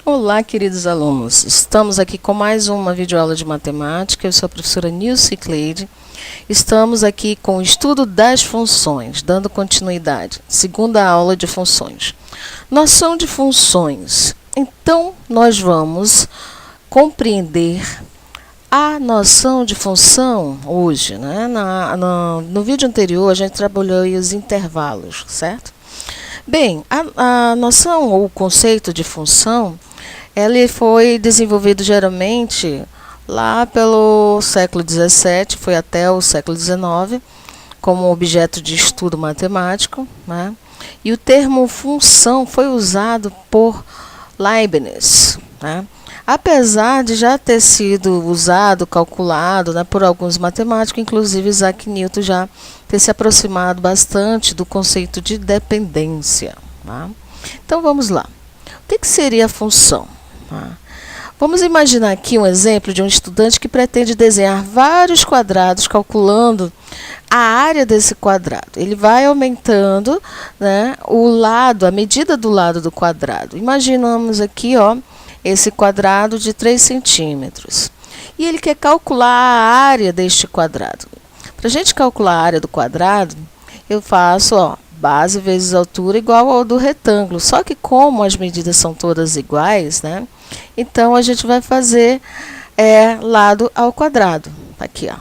Olá, queridos alunos. Estamos aqui com mais uma videoaula de matemática. Eu sou a professora Nilce Cleide. Estamos aqui com o estudo das funções, dando continuidade. Segunda aula de funções. Noção de funções. Então, nós vamos compreender a noção de função hoje, né? No vídeo anterior, a gente trabalhou aí os intervalos, certo? Bem, a noção ou o conceito de função, ele foi desenvolvido geralmente lá pelo século XVII, foi até o século XIX, como objeto de estudo matemático, né? E o termo função foi usado por Leibniz, né? Apesar de já ter sido usado, calculado, né, por alguns matemáticos, inclusive Isaac Newton já ter se aproximado bastante do conceito de dependência. Tá? Então vamos lá. O que seria a função? Vamos imaginar aqui um exemplo de um estudante que pretende desenhar vários quadrados calculando a área desse quadrado. Ele vai aumentando, né, a medida do lado do quadrado. Imaginamos aqui, ó, esse quadrado de 3 centímetros. E ele quer calcular a área deste quadrado. Para a gente calcular a área do quadrado, eu faço, ó, base vezes altura igual ao do retângulo. Só que como as medidas são todas iguais, né? Então, a gente vai fazer lado ao quadrado. Tá aqui, ó,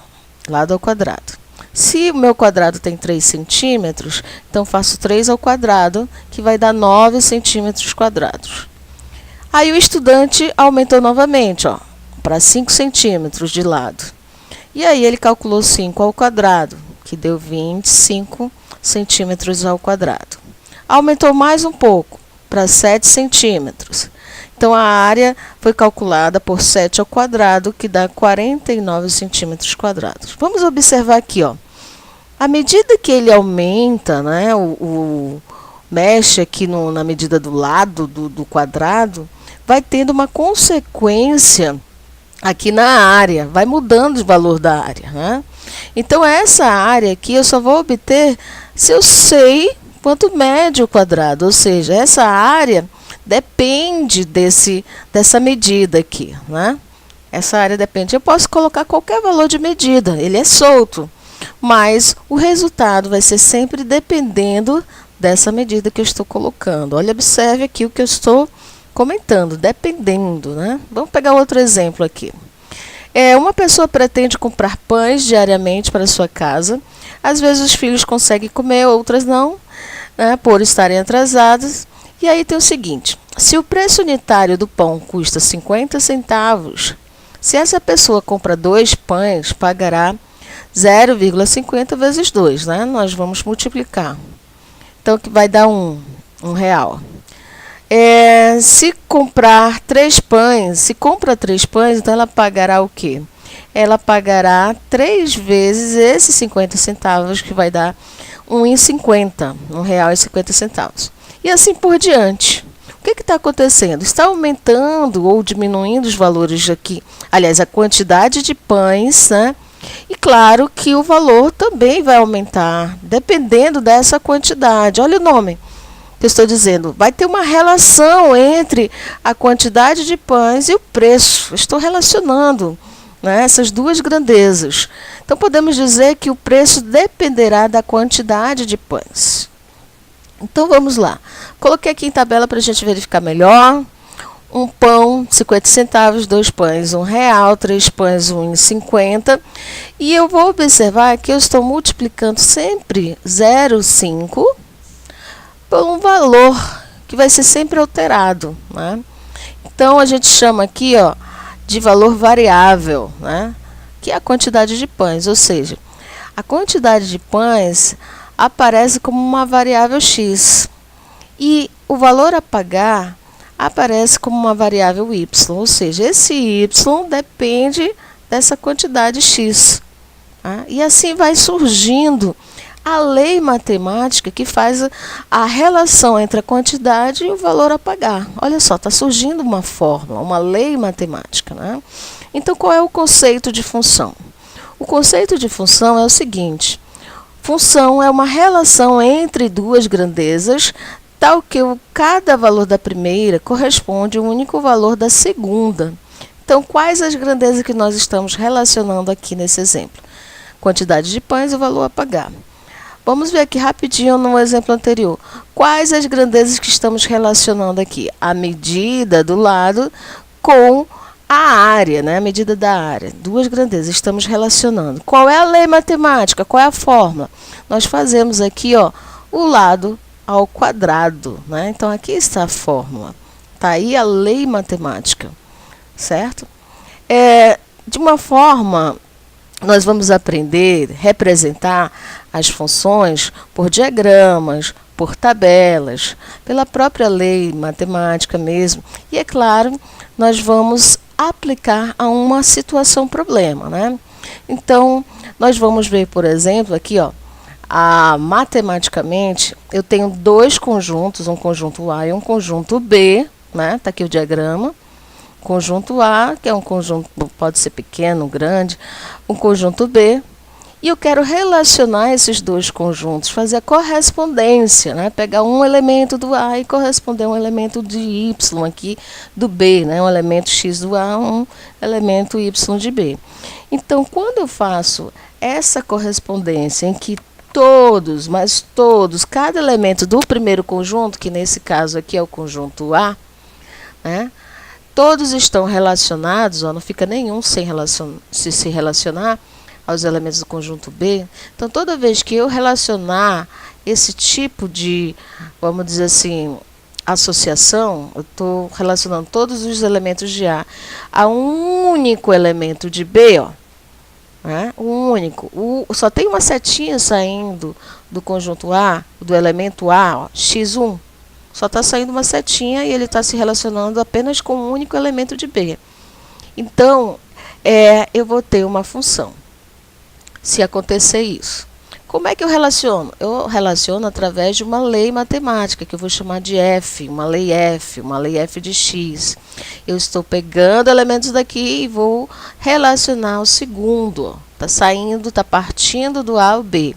lado ao quadrado. Se o meu quadrado tem 3 centímetros, então faço 3 ao quadrado, que vai dar 9 centímetros quadrados. Aí o estudante aumentou novamente, ó, para 5 centímetros de lado. E aí ele calculou 5 ao quadrado, que deu 25 centímetros ao quadrado. Aumentou mais um pouco, para 7 centímetros. Então, a área foi calculada por 7 ao quadrado, que dá 49 centímetros quadrados. Vamos observar aqui, ó. À medida que ele aumenta, né, mexe aqui na medida do lado do quadrado, vai tendo uma consequência aqui na área, vai mudando o valor da área, né? Então, essa área aqui eu só vou obter se eu sei quanto mede o quadrado, ou seja, essa área depende dessa medida aqui, né? Essa área depende. Eu posso colocar qualquer valor de medida, ele é solto, mas o resultado vai ser sempre dependendo dessa medida que eu estou colocando. Olha, observe aqui o que eu estou comentando, dependendo, né? Vamos pegar outro exemplo aqui. Uma pessoa pretende comprar pães diariamente para sua casa. Às vezes os filhos conseguem comer, outras não, né, por estarem atrasados. E aí tem o seguinte, se o preço unitário do pão custa 50 centavos, se essa pessoa compra 2 pães, pagará 0,50 vezes 2, né? Nós vamos multiplicar. Então, que vai dar um real. Se comprar 3 pães, se compra 3 pães, então ela pagará o quê? Ela pagará 3 vezes esses 50 centavos, que vai dar R$1,50. E assim por diante. O que está acontecendo? Está aumentando ou diminuindo os valores aqui. Aliás, a quantidade de pães, né? E claro que o valor também vai aumentar, dependendo dessa quantidade. Olha o nome que eu estou dizendo. Vai ter uma relação entre a quantidade de pães e o preço. Estou relacionando, né, essas duas grandezas. Então, podemos dizer que o preço dependerá da quantidade de pães. Então, vamos lá. Coloquei aqui em tabela para a gente verificar melhor. Um pão, 50 centavos, 2 pães, R$1, 3 pães, R$1,50. E eu vou observar que eu estou multiplicando sempre 0,5 por um valor que vai ser sempre alterado, né? Então, a gente chama aqui, ó, de valor variável, né? Que é a quantidade de pães, ou seja, a quantidade de pães aparece como uma variável x e o valor a pagar aparece como uma variável y, ou seja, esse y depende dessa quantidade x. Tá? E assim vai surgindo a lei matemática que faz a relação entre a quantidade e o valor a pagar. Olha só, está surgindo uma fórmula, uma lei matemática, né? Então, qual é o conceito de função? O conceito de função é o seguinte: função é uma relação entre duas grandezas, tal que cada valor da primeira corresponde ao único valor da segunda. Então, quais as grandezas que nós estamos relacionando aqui nesse exemplo? Quantidade de pães e o valor a pagar. Vamos ver aqui rapidinho no exemplo anterior. Quais as grandezas que estamos relacionando aqui? A medida do lado com a área, né? A medida da área. Duas grandezas estamos relacionando. Qual é a lei matemática? Qual é a fórmula? Nós fazemos aqui, ó, o lado ao quadrado, né? Então, aqui está a fórmula. Está aí a lei matemática, certo? De uma forma, nós vamos aprender a representar as funções por diagramas, por tabelas, pela própria lei matemática mesmo. E, é claro, nós vamos aplicar a uma situação problema, né? Então, nós vamos ver, por exemplo, aqui, ó, matematicamente, eu tenho dois conjuntos, um conjunto A e um conjunto B, né? Tá aqui o diagrama. Conjunto A, que é um conjunto, pode ser pequeno, grande, um conjunto B, e eu quero relacionar esses dois conjuntos, fazer a correspondência, né? Pegar um elemento do A e corresponder a um elemento de Y aqui do B, né? Um elemento X do A, um elemento Y de B. Então, quando eu faço essa correspondência em que todos, mas todos, cada elemento do primeiro conjunto, que nesse caso aqui é o conjunto A, né? Todos estão relacionados, ó, não fica nenhum sem se relacionar aos elementos do conjunto B. Então, toda vez que eu relacionar esse tipo de, vamos dizer assim, associação, eu estou relacionando todos os elementos de A a um único elemento de B, ó, né? Um único. Só tem uma setinha saindo do conjunto A, do elemento A, ó, x1. Só está saindo uma setinha e ele está se relacionando apenas com um único elemento de B. Então, eu vou ter uma função, se acontecer isso. Como é que eu relaciono? Eu relaciono através de uma lei matemática, que eu vou chamar de F, uma lei F de X. Eu estou pegando elementos daqui e vou relacionar o segundo. Está saindo, está partindo do A ao B.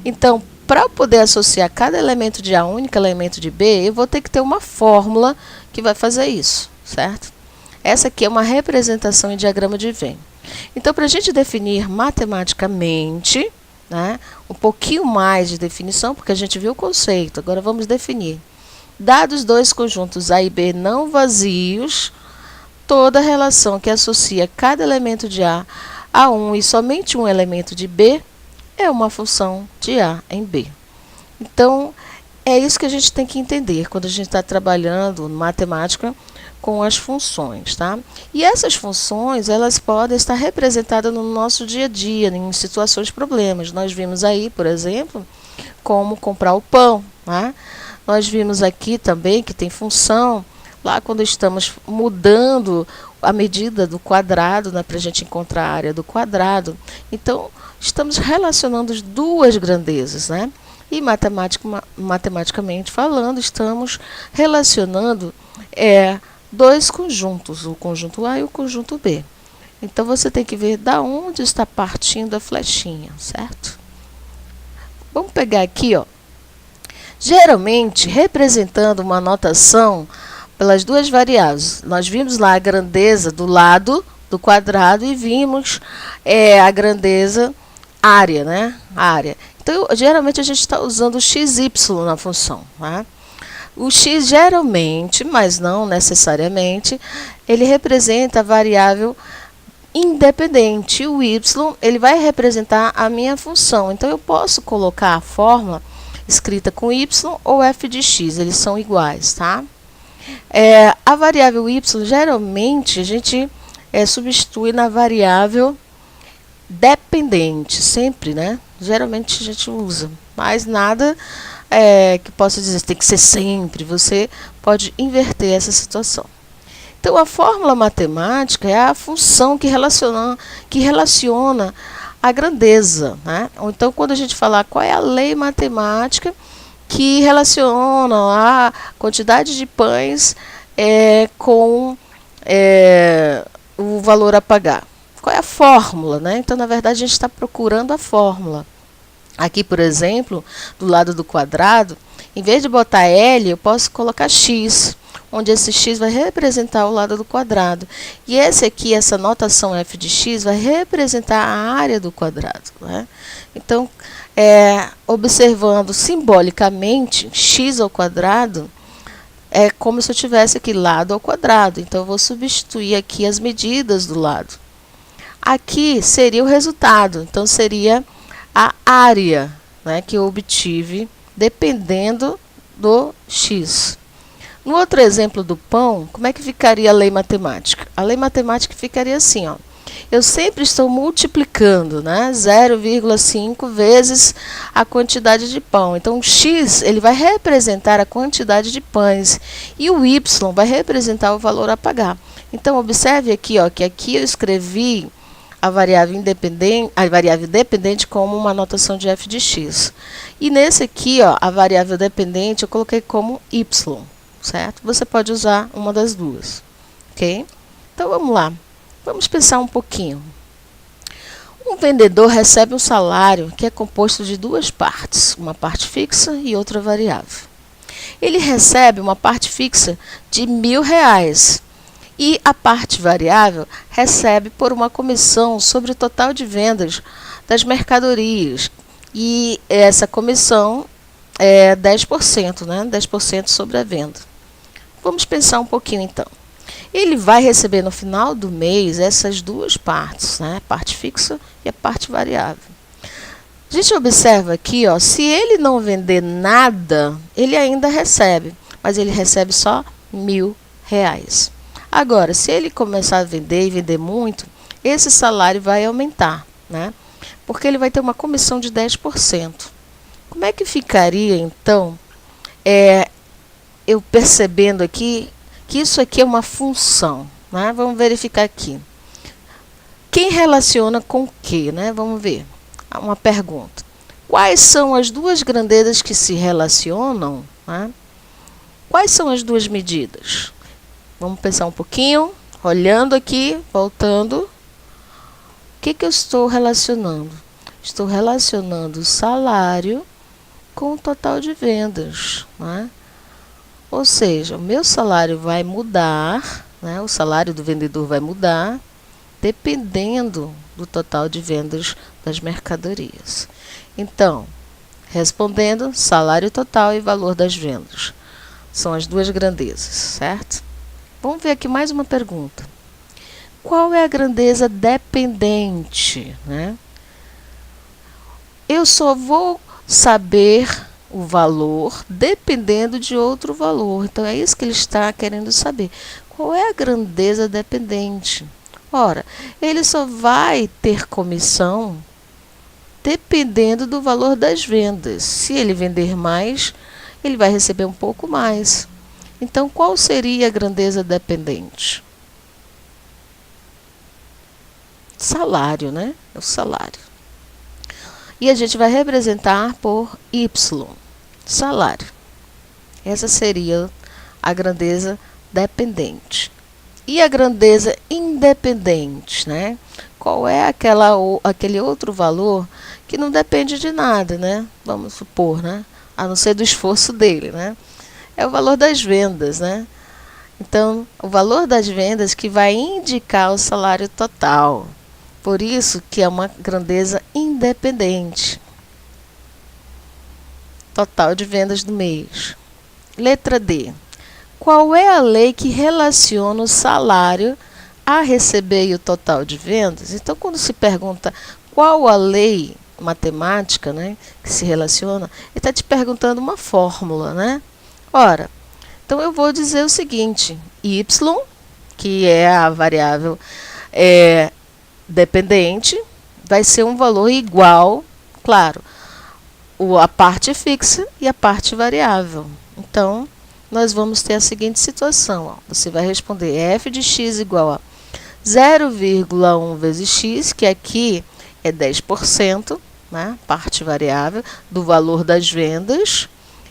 Então, para eu poder associar cada elemento de A a um único elemento de B, eu vou ter que ter uma fórmula que vai fazer isso, certo? Essa aqui é uma representação em diagrama de Venn. Então, para a gente definir matematicamente, né, um pouquinho mais de definição, porque a gente viu o conceito, agora vamos definir. Dados dois conjuntos A e B não vazios, toda relação que associa cada elemento de A a um e somente um elemento de B é uma função de A em B. Então, é isso que a gente tem que entender quando a gente está trabalhando matemática com as funções, tá? E essas funções, elas podem estar representadas no nosso dia a dia, em situações de problemas. Nós vimos aí, por exemplo, como comprar o pão, né? Nós vimos aqui também que tem função lá quando estamos mudando a medida do quadrado, né, para a gente encontrar a área do quadrado. Então, estamos relacionando as duas grandezas, né? E matematicamente falando, estamos relacionando dois conjuntos, o conjunto A e o conjunto B. Então, você tem que ver da onde está partindo a flechinha, certo? Vamos pegar aqui, ó. Geralmente, representando uma notação pelas duas variáveis. Nós vimos lá a grandeza do lado do quadrado e vimos a grandeza área, né? Área. Então, geralmente, a gente está usando o xy na função, né? O x geralmente, mas não necessariamente, ele representa a variável independente. O y, ele vai representar a minha função. Então, eu posso colocar a fórmula escrita com y ou f de x, eles são iguais, tá? A variável y, geralmente, a gente substitui na variável dependente, sempre, né? Geralmente a gente usa, mas nada que possa dizer tem que ser sempre. Você pode inverter essa situação. Então, a fórmula matemática é a função que relaciona a grandeza, né? Ou então, quando a gente falar qual é a lei matemática que relaciona a quantidade de pães com o valor a pagar. Qual é a fórmula, né? Então, na verdade, a gente está procurando a fórmula. Aqui, por exemplo, do lado do quadrado, Em vez de botar L, eu posso colocar X, onde esse X vai representar o lado do quadrado. E esse aqui, essa notação f de x, vai representar a área do quadrado, né? Então, observando simbolicamente, x ao quadrado é como se eu tivesse aqui lado ao quadrado. Então, eu vou substituir aqui as medidas do lado. Aqui seria o resultado, então seria a área, né, que eu obtive dependendo do x. No outro exemplo do pão, como é que ficaria a lei matemática? A lei matemática ficaria assim, ó. Eu sempre estou multiplicando, né, 0,5 vezes a quantidade de pão. Então, o x ele vai representar a quantidade de pães e o y vai representar o valor a pagar. Então, observe aqui, ó, que aqui eu escrevi a variável dependente como uma notação de f de x. E nesse aqui, ó, a variável dependente eu coloquei como y, certo? Você pode usar uma das duas, ok? Então, vamos lá. Vamos pensar um pouquinho. Um vendedor recebe um salário que é composto de duas partes, uma parte fixa e outra variável. Ele recebe uma parte fixa de R$1.000 e a parte variável recebe por uma comissão sobre o total de vendas das mercadorias. E essa comissão é 10%, né? 10% sobre a venda. Vamos pensar um pouquinho então. Ele vai receber no final do mês essas duas partes, né? A parte fixa e a parte variável. A gente observa aqui, ó, se ele não vender nada, ele ainda recebe, mas ele recebe só R$1.000. Agora, se ele começar a vender e vender muito, esse salário vai aumentar, né? Porque ele vai ter uma comissão de 10%. Como é que ficaria, então, eu percebendo aqui que isso aqui é uma função, né? Vamos verificar aqui. Quem relaciona com o quê, né? Vamos ver. Uma pergunta. Quais são as duas grandezas que se relacionam, né? Quais são as duas medidas? Vamos pensar um pouquinho, olhando aqui, voltando. O que eu estou relacionando? Estou relacionando o salário com o total de vendas, né? Ou seja, o meu salário vai mudar, né? O salário do vendedor vai mudar, dependendo do total de vendas das mercadorias. Então, respondendo, salário total e valor das vendas. São as duas grandezas, certo? Vamos ver aqui mais uma pergunta. Qual é a grandeza dependente, né? Eu só vou saber o valor dependendo de outro valor. Então, é isso que ele está querendo saber. Qual é a grandeza dependente? Ora, ele só vai ter comissão dependendo do valor das vendas. Se ele vender mais, ele vai receber um pouco mais. Então, qual seria a grandeza dependente? Salário, né? É o salário. E a gente vai representar por Y, salário. Essa seria a grandeza dependente. E a grandeza independente, né? Qual é aquele outro valor que não depende de nada, né? Vamos supor, né? A não ser do esforço dele, né? É o valor das vendas, né? Então, o valor das vendas que vai indicar o salário total. Por isso que é uma grandeza independente. Total de vendas do mês. Letra D. Qual é a lei que relaciona o salário a receber e o total de vendas? Então, quando se pergunta qual a lei matemática, né, que se relaciona, ele está te perguntando uma fórmula, né? Ora, então eu vou dizer o seguinte, y, que é a variável dependente, vai ser um valor igual, claro, a parte fixa e a parte variável. Então, nós vamos ter a seguinte situação, ó. Você vai responder f de x igual a 0,1 vezes x, que aqui é 10%, né, parte variável, do valor das vendas,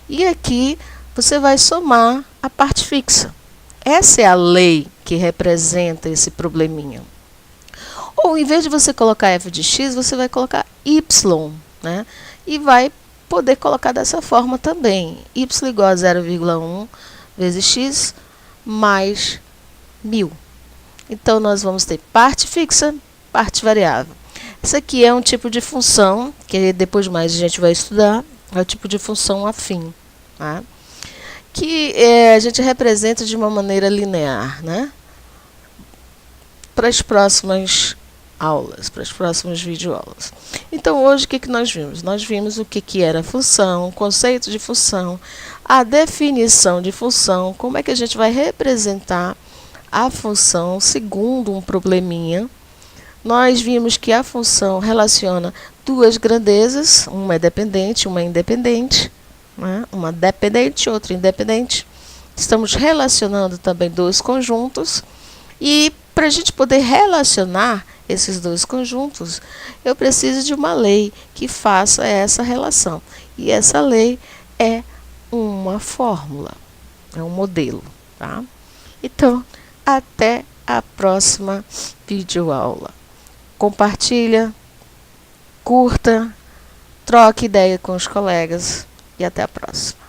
e aqui você vai somar a parte fixa. Essa é a lei que representa esse probleminha. Ou, em vez de você colocar f de x, você vai colocar y, né? E vai poder colocar dessa forma também. Y igual a 0,1 vezes x mais 1000. Então, nós vamos ter parte fixa, parte variável. Isso aqui é um tipo de função, que depois mais a gente vai estudar, é o tipo de função afim, tá? Que a gente representa de uma maneira linear, né? Para as próximas aulas, para as próximas videoaulas. Então, hoje, o que nós vimos? Nós vimos o que era função, o conceito de função, a definição de função, como é que a gente vai representar a função segundo um probleminha. Nós vimos que a função relaciona duas grandezas, uma é dependente, uma é independente, né? Uma dependente, outra independente. Estamos relacionando também dois conjuntos e para a gente poder relacionar esses dois conjuntos, eu preciso de uma lei que faça essa relação. E essa lei é uma fórmula, é um modelo, tá? Então, até a próxima videoaula. Compartilha, curta, troque ideia com os colegas e até a próxima.